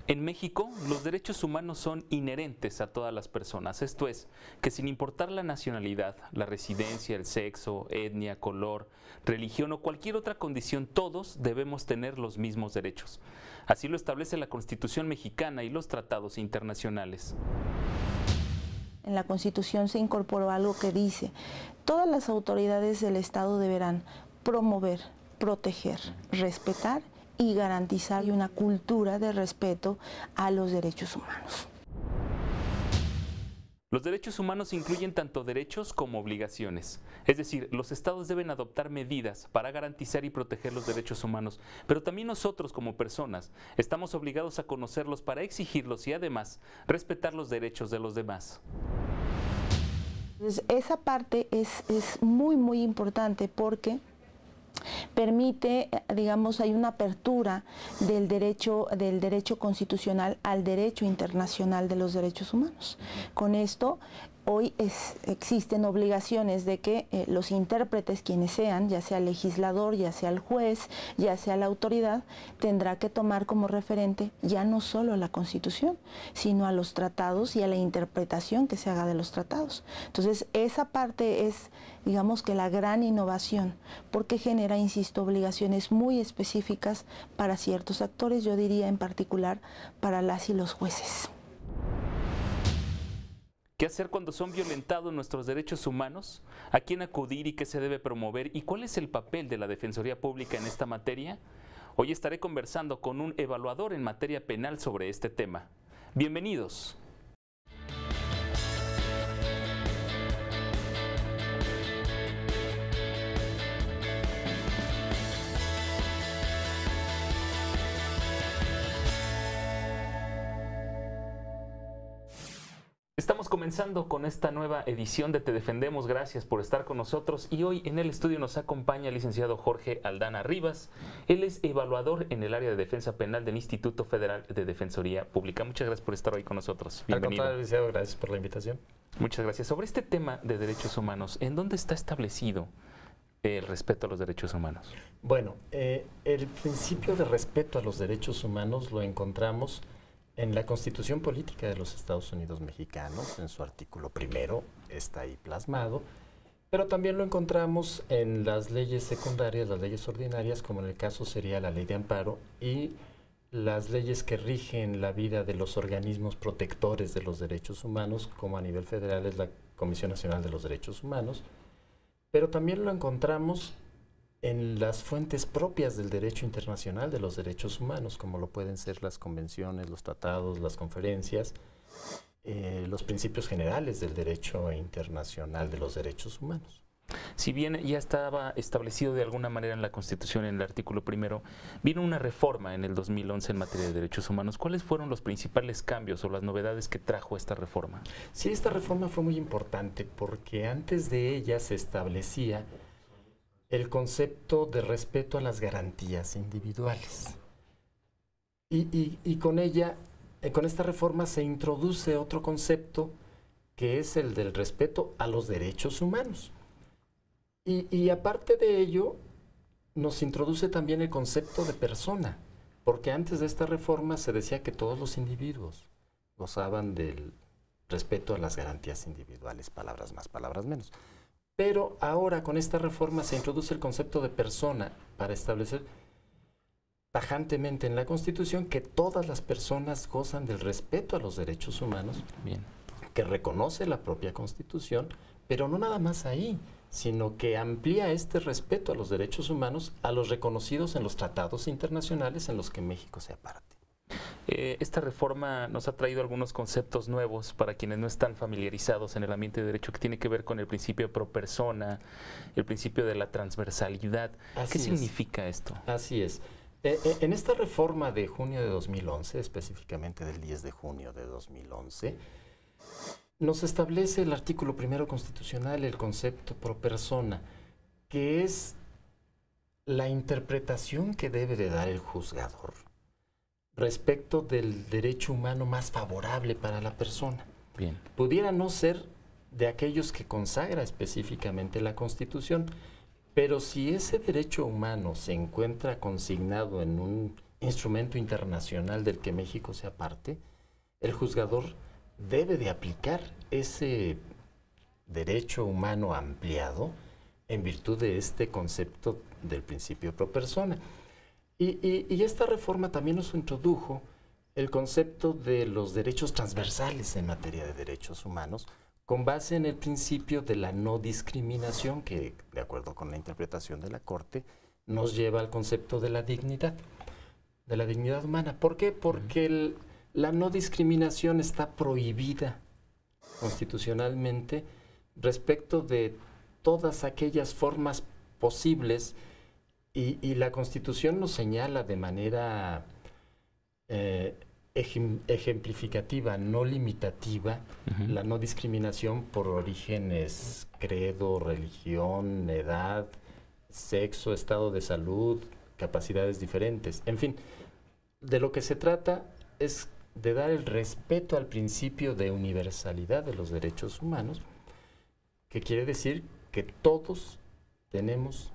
En México, los derechos humanos son inherentes a todas las personas. Esto es, que sin importar la nacionalidad, la residencia, el sexo, etnia, color, religión o cualquier otra condición, todos debemos tener los mismos derechos. Así lo establece la Constitución mexicana y los tratados internacionales. En la Constitución se incorporó algo que dice: todas las autoridades del Estado deberán promover, proteger, respetar y garantizar una cultura de respeto a los derechos humanos. Los derechos humanos incluyen tanto derechos como obligaciones. Es decir, los estados deben adoptar medidas para garantizar y proteger los derechos humanos, pero también nosotros como personas estamos obligados a conocerlos para exigirlos y además respetar los derechos de los demás. Entonces, esa parte es muy importante porque permite, digamos, hay una apertura del derecho constitucional al derecho internacional de los derechos humanos. Con esto, hoy existen obligaciones de que los intérpretes, quienes sean, ya sea el legislador, ya sea el juez, ya sea la autoridad, tendrá que tomar como referente ya no solo a la Constitución, sino a los tratados y a la interpretación que se haga de los tratados. Entonces, esa parte es, digamos, que la gran innovación, porque genera, insisto, obligaciones muy específicas para ciertos actores, yo diría en particular para las y los jueces. ¿Qué hacer cuando son violentados nuestros derechos humanos? ¿A quién acudir y qué se debe promover? ¿Y cuál es el papel de la Defensoría Pública en esta materia? Hoy estaré conversando con un evaluador en materia penal sobre este tema. Bienvenidos. Estamos comenzando con esta nueva edición de Te Defendemos. Gracias por estar con nosotros. Y hoy en el estudio nos acompaña el licenciado Jorge Aldana Rivas. Él es evaluador en el área de defensa penal del Instituto Federal de Defensoría Pública. Muchas gracias por estar hoy con nosotros. Bienvenido. Al contrario, licenciado, gracias por la invitación. Muchas gracias. Sobre este tema de derechos humanos, ¿en dónde está establecido el respeto a los derechos humanos? Bueno, el principio de respeto a los derechos humanos lo encontramos en la Constitución Política de los Estados Unidos Mexicanos, en su artículo primero, está ahí plasmado, pero también lo encontramos en las leyes secundarias, las leyes ordinarias, como en el caso sería la Ley de Amparo y las leyes que rigen la vida de los organismos protectores de los derechos humanos, como a nivel federal es la Comisión Nacional de los Derechos Humanos, pero también lo encontramos en las fuentes propias del derecho internacional de los derechos humanos, como lo pueden ser las convenciones, los tratados, las conferencias, los principios generales del derecho internacional de los derechos humanos. Si bien ya estaba establecido de alguna manera en la Constitución, en el artículo primero, vino una reforma en el 2011 en materia de derechos humanos. ¿Cuáles fueron los principales cambios o las novedades que trajo esta reforma? Sí, esta reforma fue muy importante porque antes de ella se establecía el concepto de respeto a las garantías individuales. Y con ella, con esta reforma se introduce otro concepto que es el del respeto a los derechos humanos. Y aparte de ello, nos introduce también el concepto de persona, porque antes de esta reforma se decía que todos los individuos gozaban del respeto a las garantías individuales, palabras más, palabras menos. Pero ahora con esta reforma se introduce el concepto de persona para establecer tajantemente en la Constitución que todas las personas gozan del respeto a los derechos humanos, Bien, que reconoce la propia Constitución, pero no nada más ahí, sino que amplía este respeto a los derechos humanos a los reconocidos en los tratados internacionales en los que México sea parte. Esta reforma nos ha traído algunos conceptos nuevos para quienes no están familiarizados en el ambiente de derecho, que tiene que ver con el principio pro persona, el principio de la transversalidad. ¿Qué significa esto? Así es. En esta reforma de junio de 2011, específicamente del 10 de junio de 2011, nos establece el artículo primero constitucional el concepto pro persona, que es la interpretación que debe de dar el juzgador respecto del derecho humano más favorable para la persona. Bien. Pudiera no ser de aquellos que consagra específicamente la Constitución, pero si ese derecho humano se encuentra consignado en un instrumento internacional del que México sea parte, el juzgador debe de aplicar ese derecho humano ampliado en virtud de este concepto del principio pro persona. Y esta reforma también nos introdujo el concepto de los derechos transversales en materia de derechos humanos, con base en el principio de la no discriminación, que, de acuerdo con la interpretación de la Corte, nos lleva al concepto de la dignidad humana. ¿Por qué? Porque la no discriminación está prohibida constitucionalmente respecto de todas aquellas formas posibles, y la Constitución nos señala de manera ejemplificativa, no limitativa, la no discriminación por orígenes, credo, religión, edad, sexo, estado de salud, capacidades diferentes. En fin, de lo que se trata es de dar el respeto al principio de universalidad de los derechos humanos, que quiere decir que todos tenemos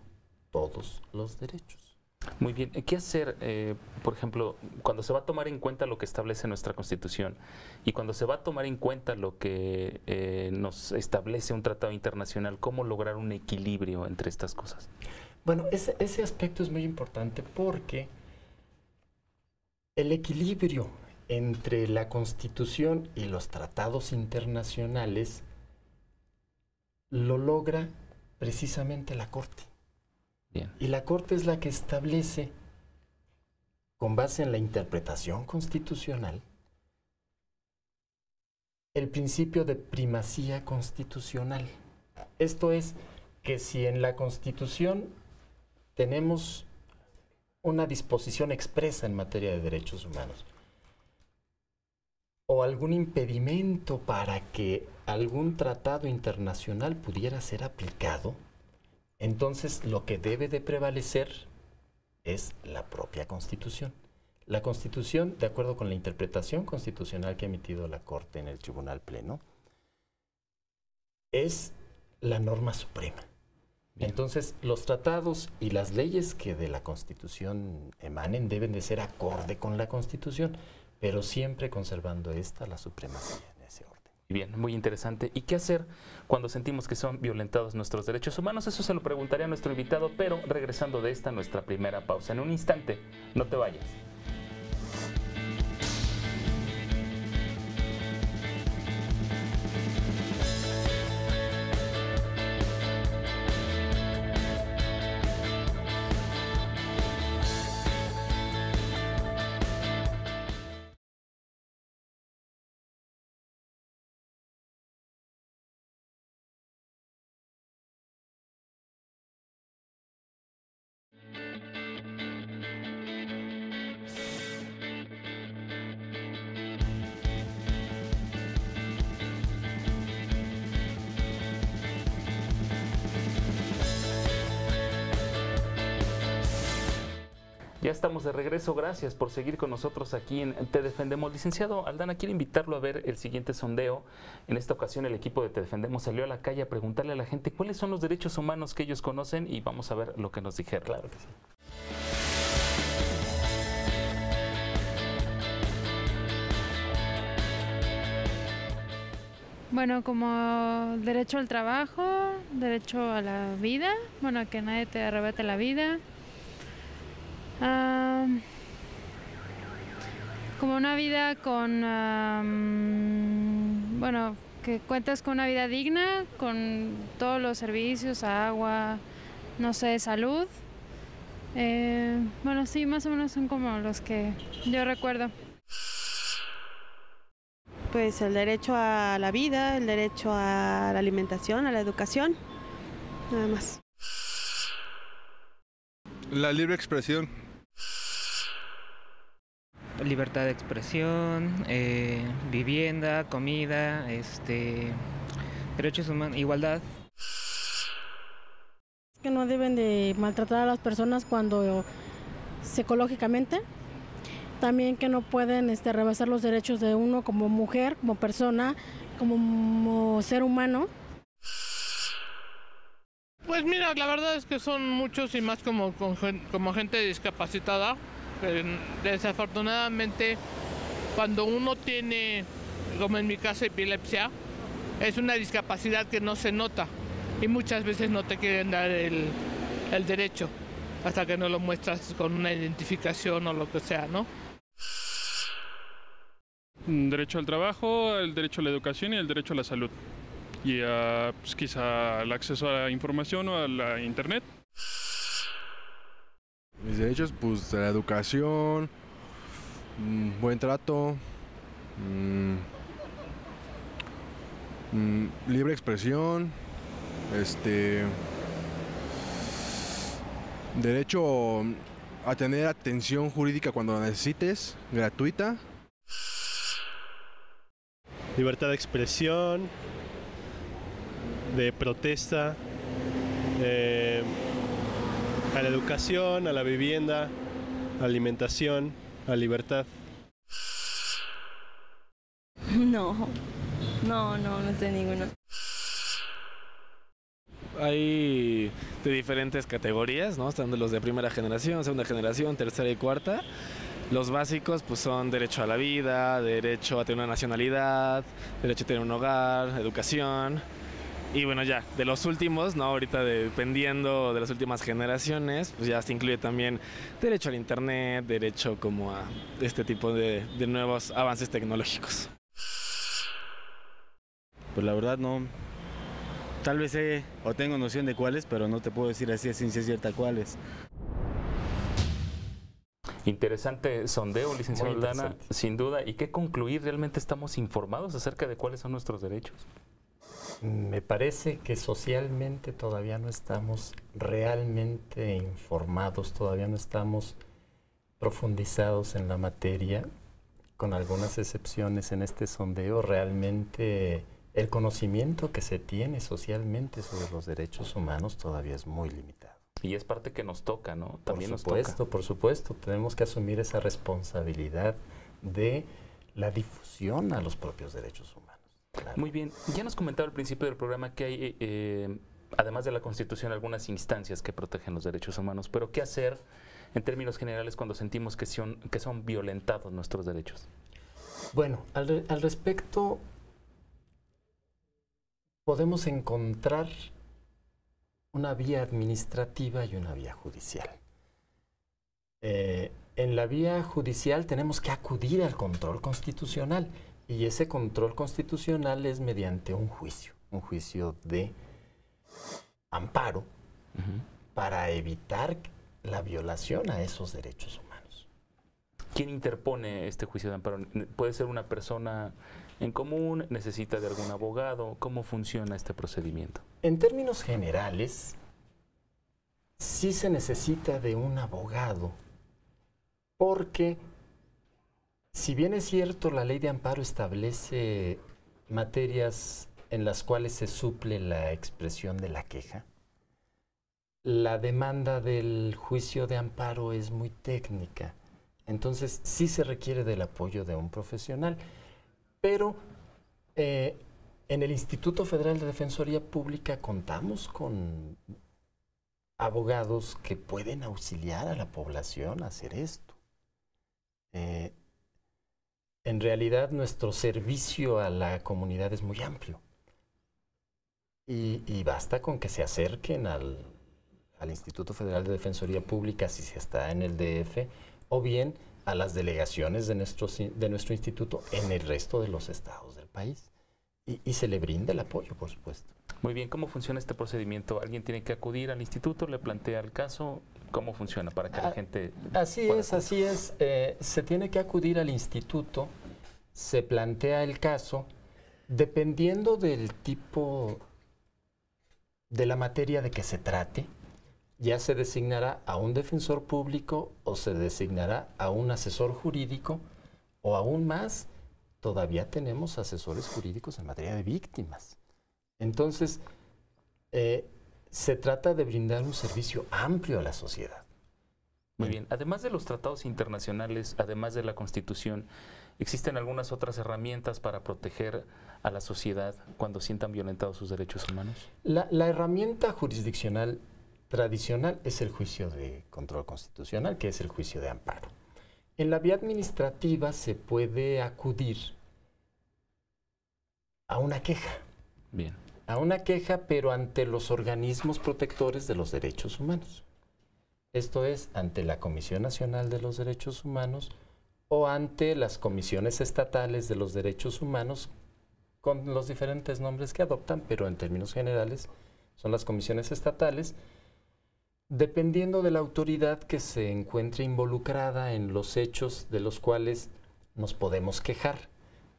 todos los derechos. Muy bien. ¿Qué hacer, por ejemplo, cuando se va a tomar en cuenta lo que establece nuestra Constitución y cuando se va a tomar en cuenta lo que nos establece un tratado internacional? ¿Cómo lograr un equilibrio entre estas cosas? Bueno, ese aspecto es muy importante porque el equilibrio entre la Constitución y los tratados internacionales lo logra precisamente la Corte. Bien. Y la Corte es la que establece, con base en la interpretación constitucional, el principio de primacía constitucional. Esto es, que si en la Constitución tenemos una disposición expresa en materia de derechos humanos, o algún impedimento para que algún tratado internacional pudiera ser aplicado, entonces lo que debe de prevalecer es la propia Constitución. La Constitución, de acuerdo con la interpretación constitucional que ha emitido la Corte en el Tribunal Pleno, es la norma suprema. Bien. Entonces, los tratados y las leyes que de la Constitución emanen deben de ser acorde con la Constitución, pero siempre conservando la supremacía en ese orden. Bien, muy interesante. ¿Y qué hacer cuando sentimos que son violentados nuestros derechos humanos? Eso se lo preguntaré a nuestro invitado, pero regresando de nuestra primera pausa. En un instante, no te vayas. Ya estamos de regreso, gracias por seguir con nosotros aquí en Te Defendemos. Licenciado Aldana, quiero invitarlo a ver el siguiente sondeo. En esta ocasión el equipo de Te Defendemos salió a la calle a preguntarle a la gente cuáles son los derechos humanos que ellos conocen y vamos a ver lo que nos dijeron. Claro que sí. Bueno, como derecho al trabajo, derecho a la vida, bueno, a que nadie te arrebate la vida. Como una vida con, bueno, que cuentas con una vida digna, con todos los servicios, agua, no sé, salud. Bueno, sí, más o menos son como los que yo recuerdo. Pues el derecho a la vida, el derecho a la alimentación, a la educación, nada más. La libre expresión. Libertad de expresión, vivienda, comida, derechos humanos, igualdad. Que no deben de maltratar a las personas cuando psicológicamente. También que no pueden rebasar los derechos de uno como mujer, como persona, como ser humano. Pues mira, la verdad es que son muchos y más como gente discapacitada. Desafortunadamente, cuando uno tiene, como en mi caso, epilepsia, es una discapacidad que no se nota y muchas veces no te quieren dar el derecho hasta que no lo muestras con una identificación o lo que sea, ¿no? Derecho al trabajo, el derecho a la educación y el derecho a la salud. Y pues quizá el acceso a la información o a la internet. Mis derechos, pues a la educación, buen trato, libre expresión, derecho a tener atención jurídica cuando la necesites, gratuita. Libertad de expresión, de protesta, a la educación, a la vivienda, alimentación, a libertad. No sé ninguno. Hay de diferentes categorías, ¿no? Están los de primera generación, segunda generación, tercera y cuarta. Los básicos pues son derecho a la vida, derecho a tener una nacionalidad, derecho a tener un hogar, educación. Y bueno, ya, de los últimos, ¿no? Ahorita dependiendo de las últimas generaciones, pues ya se incluye también derecho al internet, derecho como a este tipo de nuevos avances tecnológicos. Pues la verdad no, tal vez sé o tengo noción de cuáles, pero no te puedo decir así a ciencia cierta cuáles. Interesante sondeo, licenciado Aldana, sin duda. ¿Y qué concluir? ¿Realmente estamos informados acerca de cuáles son nuestros derechos? Me parece que socialmente todavía no estamos realmente informados, todavía no estamos profundizados en la materia, con algunas excepciones en este sondeo. Realmente el conocimiento que se tiene socialmente sobre los derechos humanos todavía es muy limitado. Y es parte que nos toca, ¿no? También Por supuesto, tenemos que asumir esa responsabilidad de la difusión a los propios derechos humanos. Claro. Muy bien, ya nos comentaba al principio del programa que hay, además de la Constitución, algunas instancias que protegen los derechos humanos, pero ¿qué hacer en términos generales cuando sentimos que son violentados nuestros derechos? Bueno, al respecto podemos encontrar una vía administrativa y una vía judicial. En la vía judicial tenemos que acudir al control constitucional. Y ese control constitucional es mediante un juicio de amparo para evitar la violación a esos derechos humanos. ¿Quién interpone este juicio de amparo? ¿Puede ser una persona en común? ¿Necesita de algún abogado? ¿Cómo funciona este procedimiento? En términos generales, sí se necesita de un abogado, porque si bien es cierto, la ley de amparo establece materias en las cuales se suple la expresión de la queja, la demanda del juicio de amparo es muy técnica. Entonces, sí se requiere del apoyo de un profesional. Pero en el Instituto Federal de Defensoría Pública contamos con abogados que pueden auxiliar a la población a hacer esto. En realidad, nuestro servicio a la comunidad es muy amplio. Y basta con que se acerquen al Instituto Federal de Defensoría Pública si se está en el DF, o bien a las delegaciones de nuestro instituto en el resto de los estados del país. Y se le brinda el apoyo, por supuesto. Muy bien, ¿cómo funciona este procedimiento? ¿Alguien tiene que acudir al instituto, le plantea el caso? ¿Cómo funciona para que la gente Así es. Se tiene que acudir al instituto, se plantea el caso, dependiendo del tipo de la materia de que se trate, ya se designará a un defensor público o se designará a un asesor jurídico, o aún más, todavía tenemos asesores jurídicos en materia de víctimas. Entonces, se trata de brindar un servicio amplio a la sociedad. Muy bien. Además de los tratados internacionales, además de la Constitución, ¿existen algunas otras herramientas para proteger a la sociedad cuando sientan violentados sus derechos humanos? La herramienta jurisdiccional tradicional es el juicio de control constitucional, que es el juicio de amparo. En la vía administrativa se puede acudir a una queja. Bien. A una queja, pero ante los organismos protectores de los derechos humanos. Esto es, ante la Comisión Nacional de los Derechos Humanos o ante las comisiones estatales de los derechos humanos, con los diferentes nombres que adoptan, pero en términos generales son las comisiones estatales, dependiendo de la autoridad que se encuentre involucrada en los hechos de los cuales nos podemos quejar.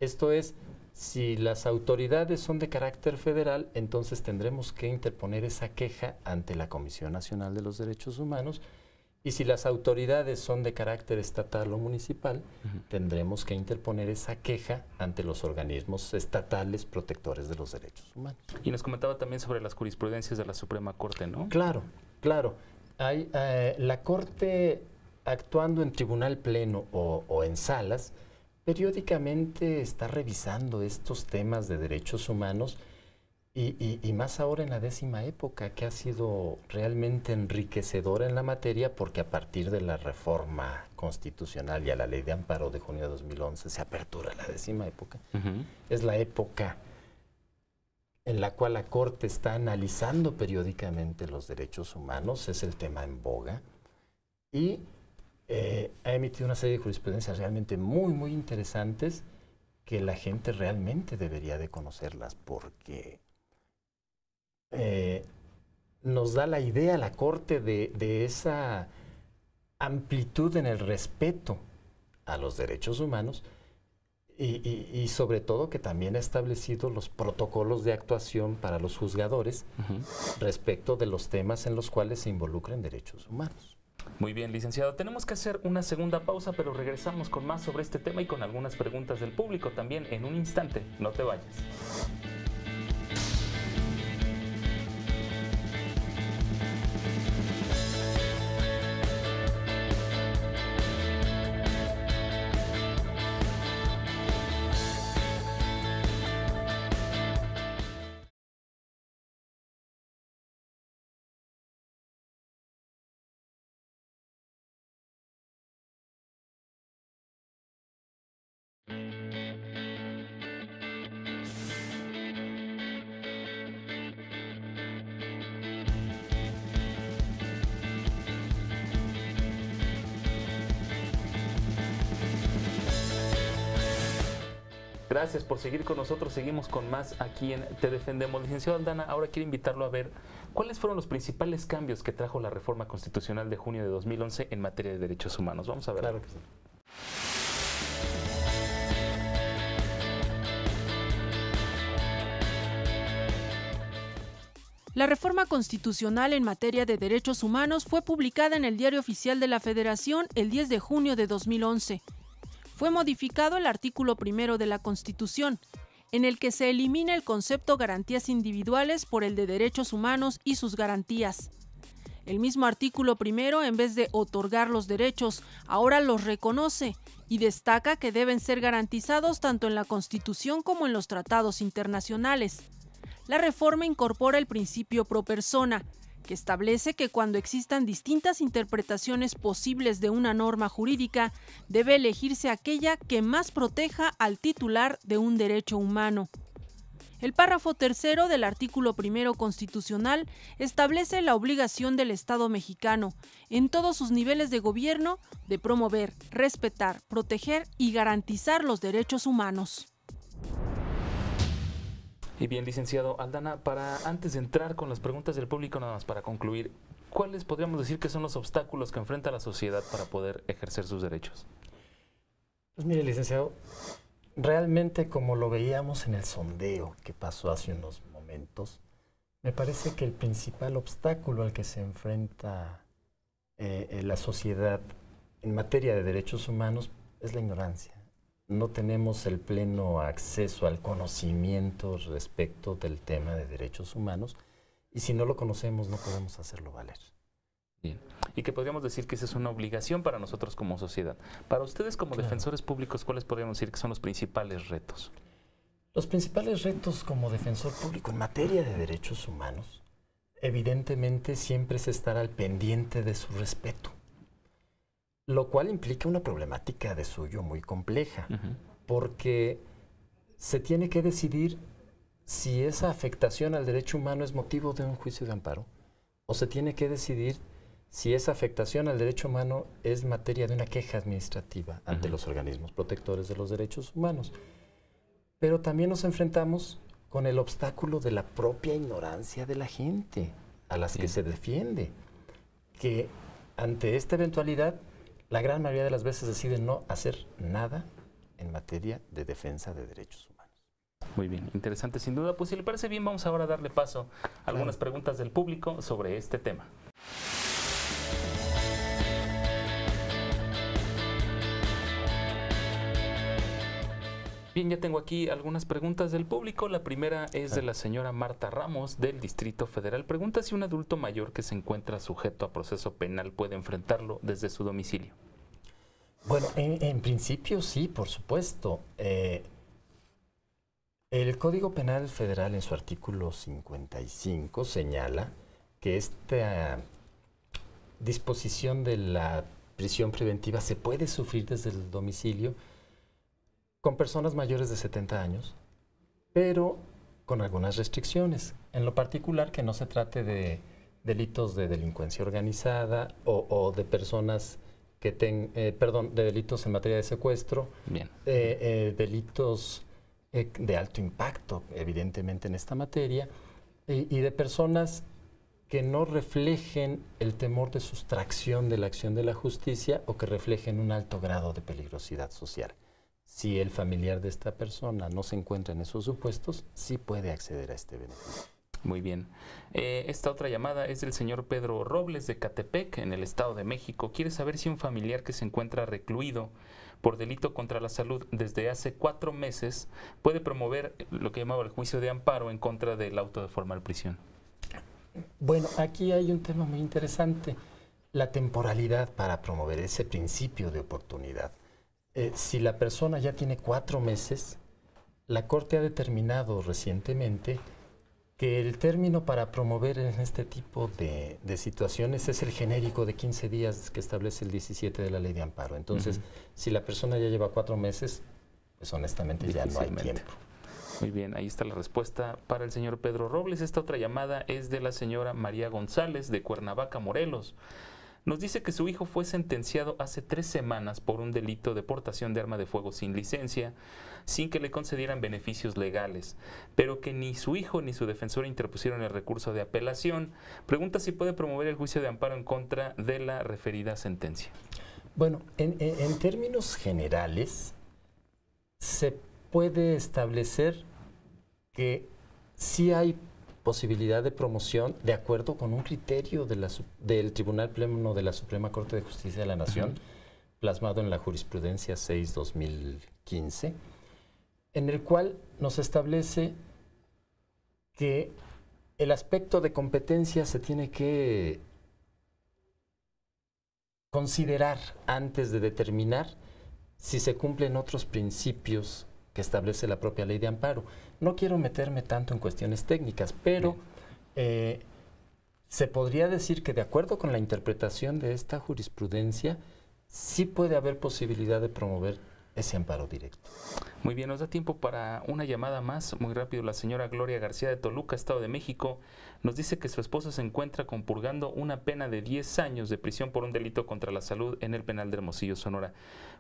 Esto es, si las autoridades son de carácter federal, entonces tendremos que interponer esa queja ante la Comisión Nacional de los Derechos Humanos, y si las autoridades son de carácter estatal o municipal, tendremos que interponer esa queja ante los organismos estatales protectores de los derechos humanos. Y nos comentaba también sobre las jurisprudencias de la Suprema Corte, ¿no? Claro, claro. Hay, la Corte, actuando en tribunal pleno o en salas, periódicamente está revisando estos temas de derechos humanos y más ahora en la 10ª época, que ha sido realmente enriquecedora en la materia, porque a partir de la reforma constitucional y a la ley de amparo de junio de 2011 se apertura la 10ª época. Es la época en la cual la Corte está analizando periódicamente los derechos humanos, es el tema en boga, y ha emitido una serie de jurisprudencias realmente muy, muy interesantes que la gente realmente debería de conocerlas, porque nos da la idea la Corte de esa amplitud en el respeto a los derechos humanos y sobre todo que también ha establecido los protocolos de actuación para los juzgadores respecto de los temas en los cuales se involucran derechos humanos. Muy bien, licenciado. Tenemos que hacer una segunda pausa, pero regresamos con más sobre este tema y con algunas preguntas del público también en un instante. No te vayas. Gracias por seguir con nosotros. Seguimos con más aquí en Te Defendemos. Licenciado Aldana, ahora quiero invitarlo a ver cuáles fueron los principales cambios que trajo la reforma constitucional de junio de 2011 en materia de derechos humanos. Vamos a ver. Claro que sí. La reforma constitucional en materia de derechos humanos fue publicada en el Diario Oficial de la Federación el 10 de junio de 2011. Fue modificado el artículo 1 de la Constitución, en el que se elimina el concepto garantías individuales por el de derechos humanos y sus garantías. El mismo artículo 1, en vez de otorgar los derechos, ahora los reconoce y destaca que deben ser garantizados tanto en la Constitución como en los tratados internacionales. La reforma incorpora el principio pro persona, que establece que cuando existan distintas interpretaciones posibles de una norma jurídica, debe elegirse aquella que más proteja al titular de un derecho humano. El párrafo 3 del artículo 1 constitucional establece la obligación del Estado mexicano, en todos sus niveles de gobierno, de promover, respetar, proteger y garantizar los derechos humanos. Y bien, licenciado Aldana, antes de entrar con las preguntas del público, nada más para concluir, ¿cuáles podríamos decir que son los obstáculos que enfrenta la sociedad para poder ejercer sus derechos? Pues mire, licenciado, realmente como lo veíamos en el sondeo que pasó hace unos momentos, me parece que el principal obstáculo al que se enfrenta la sociedad en materia de derechos humanos es la ignorancia. No tenemos el pleno acceso al conocimiento respecto del tema de derechos humanos y si no lo conocemos no podemos hacerlo valer. Bien. Y que podríamos decir que esa es una obligación para nosotros como sociedad. Para ustedes como defensores públicos, ¿cuáles podríamos decir que son los principales retos? Los principales retos como defensor público en materia de derechos humanos, evidentemente siempre es estar al pendiente de su respeto. lo cual implica una problemática de suyo muy compleja, porque se tiene que decidir si esa afectación al derecho humano es motivo de un juicio de amparo, o se tiene que decidir si esa afectación al derecho humano es materia de una queja administrativa ante los organismos protectores de los derechos humanos. Pero también nos enfrentamos con el obstáculo de la propia ignorancia de la gente a las que se defiende, que ante esta eventualidad la gran mayoría de las veces deciden no hacer nada en materia de defensa de derechos humanos. Muy bien, interesante sin duda. Pues si le parece bien, vamos ahora a darle paso a algunas preguntas del público sobre este tema. Bien, ya tengo aquí algunas preguntas del público. La primera es de la señora Marta Ramos, del Distrito Federal. Pregunta si un adulto mayor que se encuentra sujeto a proceso penal puede enfrentarlo desde su domicilio. Bueno, en principio sí, por supuesto. El Código Penal Federal en su artículo 55 señala que esta disposición de la prisión preventiva se puede sufrir desde el domicilio con personas mayores de 70 años, pero con algunas restricciones. En lo particular, que no se trate de delitos de delincuencia organizada o de personas que de delitos en materia de secuestro, delitos de alto impacto, evidentemente, en esta materia, y de personas que no reflejen el temor de sustracción de la acción de la justicia o que reflejen un alto grado de peligrosidad social. Si el familiar de esta persona no se encuentra en esos supuestos, sí puede acceder a este beneficio. Muy bien. Esta otra llamada es del señor Pedro Robles de Catepec, en el Estado de México. Quiere saber si un familiar que se encuentra recluido por delito contra la salud desde hace 4 meses puede promover lo que llamaba el juicio de amparo en contra del auto de formal prisión. Bueno, aquí hay un tema muy interesante, la temporalidad para promover ese principio de oportunidad. Si la persona ya tiene 4 meses, la Corte ha determinado recientemente que el término para promover en este tipo de situaciones es el genérico de 15 días que establece el 17 de la Ley de Amparo. Entonces, si la persona ya lleva 4 meses, pues honestamente ya no hay tiempo. Muy bien, ahí está la respuesta para el señor Pedro Robles. Esta otra llamada es de la señora María González de Cuernavaca, Morelos. Nos dice que su hijo fue sentenciado hace 3 semanas por un delito de portación de arma de fuego sin licencia, sin que le concedieran beneficios legales, pero que ni su hijo ni su defensora interpusieron el recurso de apelación. Pregunta si puede promover el juicio de amparo en contra de la referida sentencia. Bueno, en términos generales, se puede establecer que sí hay posibilidad de promoción de acuerdo con un criterio del Tribunal Pleno de la Suprema Corte de Justicia de la Nación, plasmado en la jurisprudencia 6/2015, en el cual nos establece que el aspecto de competencia se tiene que considerar antes de determinar si se cumplen otros principios que establece la propia Ley de Amparo. No quiero meterme tanto en cuestiones técnicas, pero se podría decir que de acuerdo con la interpretación de esta jurisprudencia, sí puede haber posibilidad de promover ese amparo directo. Muy bien, nos da tiempo para una llamada más. Muy rápido, la señora Gloria García de Toluca, Estado de México, nos dice que su esposo se encuentra compurgando una pena de 10 años de prisión por un delito contra la salud en el penal de Hermosillo, Sonora.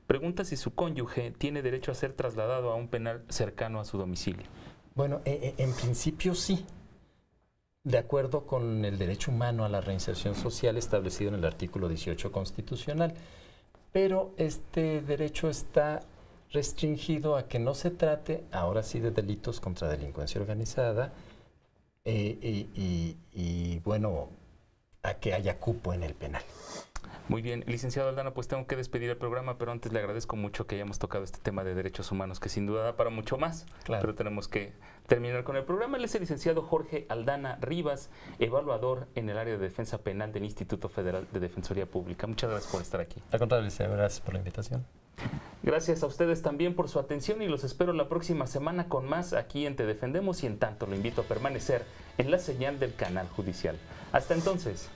Pregunta si su cónyuge tiene derecho a ser trasladado a un penal cercano a su domicilio. Bueno, en principio sí, de acuerdo con el derecho humano a la reinserción social establecido en el artículo 18 constitucional. Pero este derecho está restringido a que no se trate, ahora sí, de delitos contra delincuencia organizada y bueno, a que haya cupo en el penal. Muy bien, licenciado Aldana, pues tengo que despedir el programa, pero antes le agradezco mucho que hayamos tocado este tema de derechos humanos, que sin duda da para mucho más, pero tenemos que terminar con el programa. Él es el licenciado Jorge Aldana Rivas, evaluador en el área de defensa penal del Instituto Federal de Defensoría Pública. Muchas gracias por estar aquí. Al contrario, licenciado, gracias por la invitación. Gracias a ustedes también por su atención y los espero la próxima semana con más aquí en Te Defendemos, y en tanto lo invito a permanecer en la señal del canal judicial. Hasta entonces.